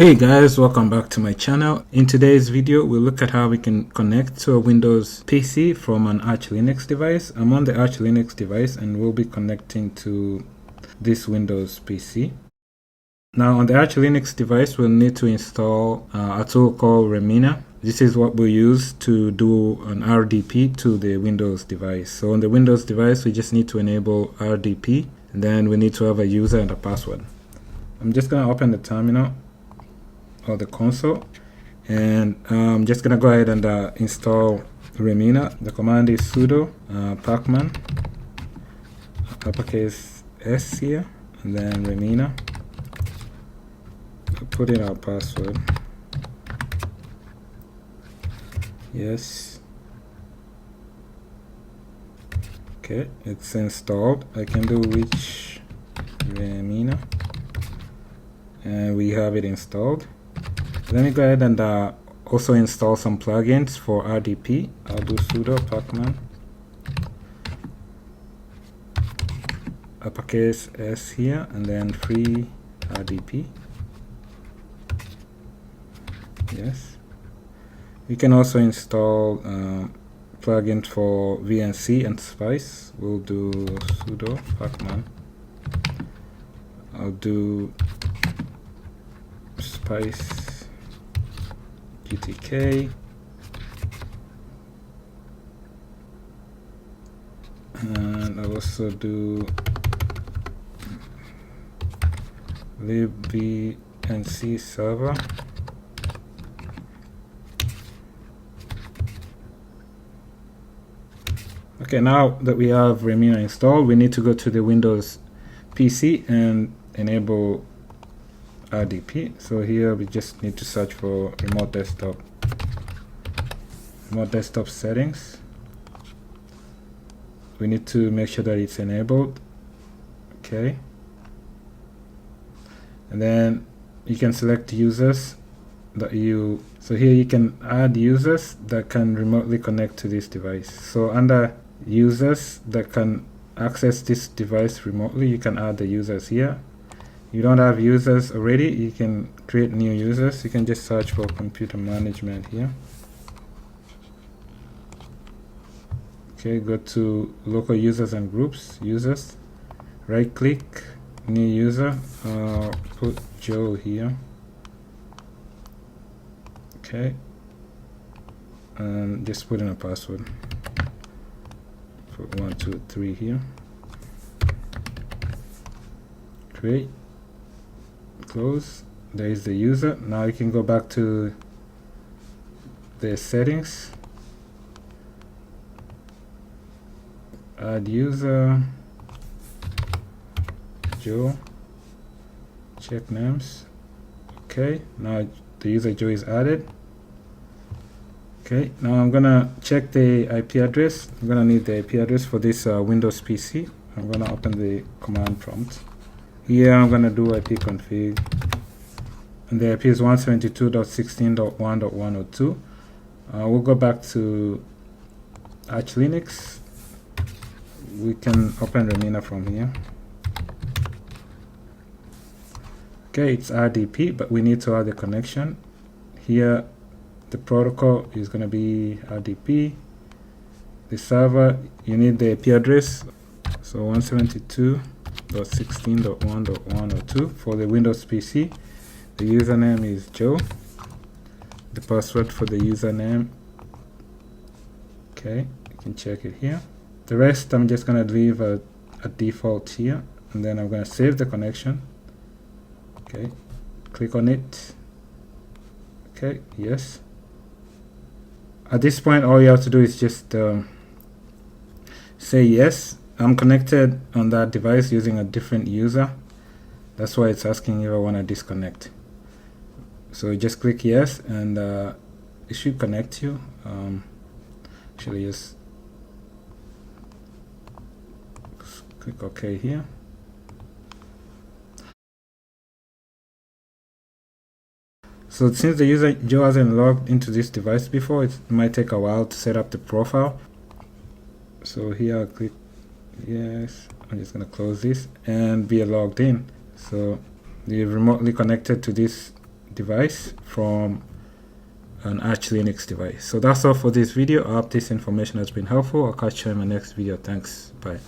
Hey guys, welcome back to my channel. In today's video, we'll look at how we can connect to a Windows PC from an Arch Linux device. I'm on the Arch Linux device and we'll be connecting to this Windows PC. Now on the Arch Linux device, we'll need to install a tool called Remina. This is what we'll use to do an RDP to the Windows device. So on the Windows device, we just need to enable RDP, and then we need to have a user and a password. I'm just going to open the terminal or the console, and I'm just gonna go ahead and install Remina. The command is sudo pacman uppercase S here, and then Remina. I'll put in our password. Yes. Okay, it's installed. I can do which Remina, and we have it installed. Let me go ahead and also install some plugins for RDP. I'll do sudo pacman uppercase S here, and then free RDP. Yes. You can also install plugins for VNC and Spice. We'll do sudo pacman. I'll do Spice GTK, and I'll also do libvnc server. Okay, now that we have Remina installed, we need to go to the Windows PC and enable RDP. So here we just need to search for remote desktop settings. We need to make sure that it's enabled. Okay, and then you can select users that so here you can add users that can remotely connect to this device. So under users that can access this device remotely, you can add the users here. You don't have users already, you can create new users. You can just search for computer management here. Okay, go to local users and groups, users, right click, new user, put Joe here. Okay, and just put in a password. Put 123 here. Create. Close. There is the user. Now you can go back to the settings, add user Joe, check names. Okay, now the user Joe is added. Okay, now I'm gonna check the IP address. I'm gonna need the IP address for this Windows PC. I'm gonna open the command prompt. Here I'm going to do ipconfig, and the IP is 172.16.1.102. We'll go back to Arch Linux. We can open Remina from here. Okay, it's RDP, but we need to add the connection. Here the protocol is going to be RDP. The server, you need the IP address, so 172.16.1.102 for the Windows PC. The username is Joe. The password for the username, okay, you can check it here. The rest I'm just going to leave a default here, and then I'm going to save the connection. Okay, click on it. Okay, yes. At this point, all you have to do is just say yes. I'm connected on that device using a different user. That's why it's asking if I want to disconnect. So just click yes, and it should connect you. Actually, just click OK here. So since the user Joe hasn't logged into this device before, it might take a while to set up the profile. So here I'll click yes. I'm just going to close this and be logged in. So you're remotely connected to this device from an Arch Linux device. So that's all for this video. I hope this information has been helpful. I'll catch you in my next video. Thanks. Bye.